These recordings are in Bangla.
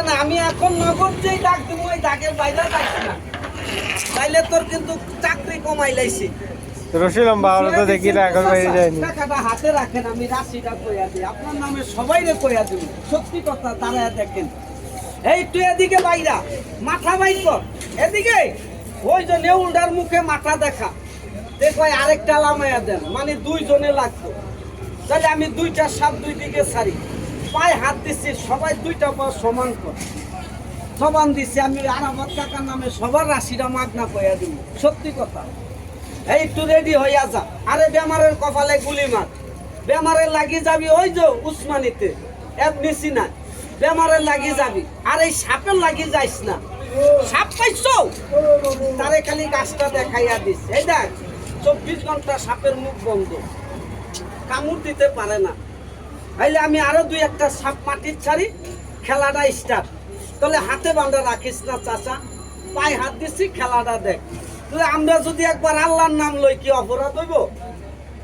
না, আমি এখন নগদ যেই ডাক দিব ওই ডাকের বাইরে যাচ্ছি না, তাইলে তোর কিন্তু চাকরি কমাই লাইছি। রশি লম্বা হলো তো দেখি না, এখন বাইরে যায়নি। টাকাটা হাতে রাখেন, আমি রাশিটা কইয়া দিই আপনার নামে, সবাইরে কইয়া দিব, সত্যি কথা। দাঁড়ায় দেখেন, এই তুই এদিকে বাইরা মাথা বাইর কর, এদিকে ওই যে নেউলটার মুখে মাথা দেখা, দেখো আরেকটা লামাইয়া দেন, মানে দুইজনে লাগতো। তাহলে আমি দুইটা সাপ দুই দিকে ছাড়ি, পায়ে হাত দিচ্ছি, সবাই দুইটা পা সমান কর, সমান দিচ্ছি। আমি আরামত কাকার নামে সবার রাশিটা মাগনা কইয়া দিব, সত্যি কথা। এই একটু রেডি হইয়া যা। আরে বেমারের কপালে গুলি মার, বেমারের লাগি যাবি ওই যে উসমানিতে এমনিসি না, বেমারের লাগি যাবি। আর এই সাপের লাগি যাইস না, সাপ পাইছো তারে খালি গাছটা দেখাইয়া দিস। এই দেখ 24 ঘন্টা সাপের মুখ বন্ধ, কামড় দিতে পারে না। তাইলে আমি আরো দুই একটা সাপ মাটির ছাড়ি, খেলাটা স্টার্ট। তাহলে হাতে বান্ধা রাখিস না চাচা, পায়ে হাত দিচ্ছি, খেলাটা দেখ। আমরা যদি একবার আল্লাহর নাম লই কি অপরাধ হইব?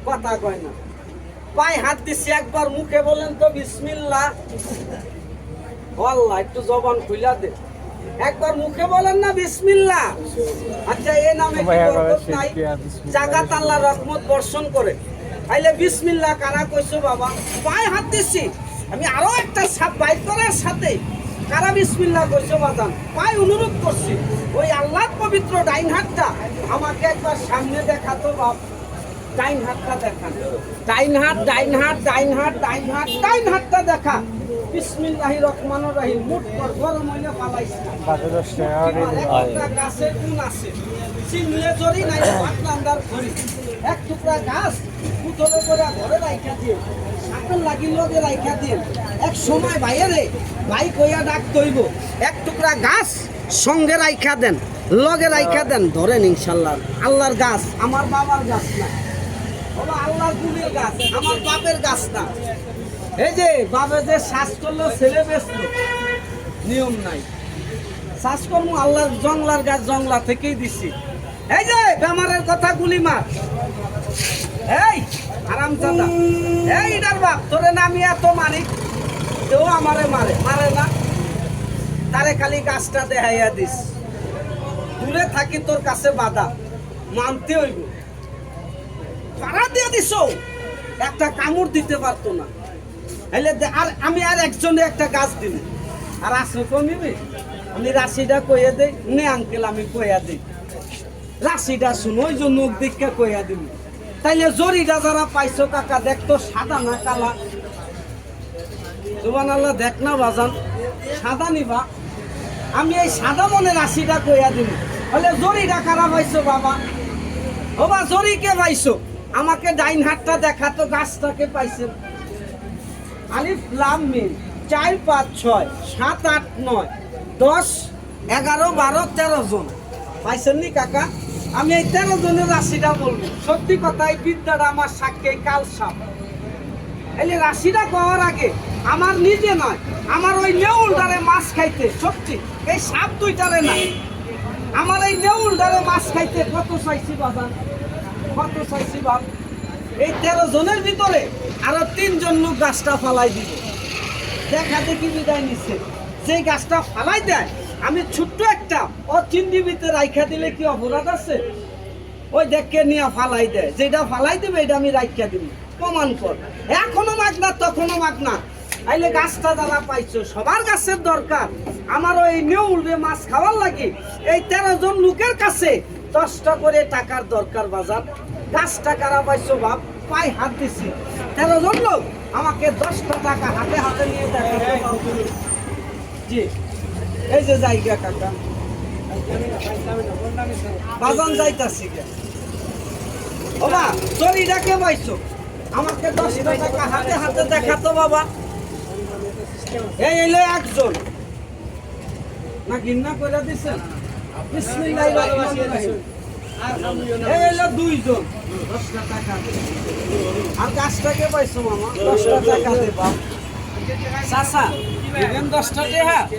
কথা কয় না। পায়ে হাত দিচ্ছি, একবার মুখে বলেন তো বিসমিল্লাহ। আল্লাহ একটু জবান খুইলা দে, একবার মুখে বলেন না বিসমিল্লাহ। আচ্ছা, এ নামে কি বরকত নাই? জাগাত আল্লাহ রহমত বর্ষণ করে। তাইলে বিসমিল্লাহ কারা কইছো বাবা? পায়ে হাত দিচ্ছি, আমি আরো একটা সাপ বাইর করার সাথে কারা বিসমিল্লাহ কইছো বাজান? পায়ে অনুরোধ করছি, ওই আল্লাহর পবিত্র ডাইন হাতটা আমাকে একবার সামনে দেখাতো বাপ। ডাইন হাতটা দেখা, ডাইন হাত, ডাইন হাত, ডাইন হাত, ডাইন হাত, ডাইন হাতটা দেখা। বিসমিল্লাহির রহমানির রহিম। মুট কর, গরম হইলে পালাইস না। একটা গাছের গুণ আছে, চিনলে জরি নাই পাতলান্দার খড়ি। এক টুকরা গাছ পুতলে করে ঘরে রাইখা দিয়ে, সাপের লাগি লগে রাইখা দিয়ে, এক সময় বাইরে ভাই কইয়া ডাক তৈব, এক টুকরা গাছ সঙ্গে রাইখা দেন, লগে রাইখা দেন, ধরেন ইনশাল্লাহ। আল্লাহর গাছ, আমার বাবার গাছ না, আল্লাহর গুণের গাছ, আমার বাপের গাছ না। এই যে বাবা যে শ্বাস করলো, ছেলে বেচলো, নিয়ম নাই। শ্বাসকর্ম আল্লাহর জংলার গাছ, জংলা থেকেই দিছি। এই যে বেমারের কথা গুলি মার, এই আরাম চাঁদা, এই ইটার বাপ, তোরে না আমি এত মারি, কেউ আমারে মারে, মারে না। তারে খালি গাছটা দেখাইয়া দিস, দূরে থাকি তোর কাছে বাধা, মানতে হইব। পাড়া দিয়ে দিস, একটা কামড় দিতে পারতো না। আর আমি আর একজনে একটা গাছ দিব, আর আসলে কমিবে। আমি রাশিটা কইয়া দেই, নে আঙ্কেল আমি কইয়া দিই, রাশিটা শুনো, ওই জন্য দীক্ষা কইয়া দিব। তাইলে জরিটা যারা পাইছো কাকা, দেখতো সাদা না কালা? সুবহানাল্লাহ, দেখ না বাজান, সাদা নিবা। আমি এই সাদা মনে রাশিটা কইয়া দিব। তাহলে জরিটা কারা পাইছো বাবা? বাবা জরিকে পাইছো, আমাকে ডাইন হাতটা দেখাতো, গাছটাকে পাইছেন। আলিফ লাম মিম 4 5 6 7 8 9 10 11 12 13 জন পাইছেন নি কাকা? আমি এই 13 জনের রাশিটা বলবো। সত্যি কথা, এই বিদ্যাটা আমার সাক্ষী কাল সাপ। এই রাশিটা করার আগে আমার নিজে নয়, আমার ওই নেউলটারে মাছ খাইতে, সত্যি এই সাপ দুইটারে না, আমার এই নেউলটারে মাছ খাইতে কত চাইছি বাজান, কত চাইছি বাপ। এই 13 জনের ভিতরে আরো 3 জন লোক গাছটা ফালাই দিব, দেখা দেখি বিদায় নিচ্ছে। সেই গাছটা ফালাই দেয়, আমি ছোট্ট একটা ও চিন্ডিবিতে রাইখা দিলে কি অপরাধ আছে? ওই দেখকে নিয়ে ফালাই দেয়, যেটা ফালাই দেবে এটা আমি রাইখা দিব, প্রমাণ কর। এখনো মাগনা, তখনও মাগনা। আইলে গাছটা যারা পাইছো, সবার গাছের দরকার। আমার ওই নেউল মাছ খাওয়ার লাগে এই 13 জন লোকের কাছে 10টা করে টাকার দরকার বাজার। গাছটা কারা পাইছো বাপ? পায়ে হাত দিছি, 13 জন লোক আমাকে 10টা টাকা হাতে হাতে নিয়ে দেয়। জি, এই যে জায়গা কাকা, বাজান যাইতাছি কে বাবা, চরিটাকে পাইছো, আমাকে 10টা টাকা হাতে হাতে দেখাতো বাবা। এই এলো একজন না, ঘৃণা করে দিছেন। বিসমিল্লাহির রহমানির রহিম। এই এলো 2 জন, 10টা টাকা। আর গাছটাকে পাইছো মামা, 10টা টাকা দেবা। চাচা দিবেন 10টা টাকা?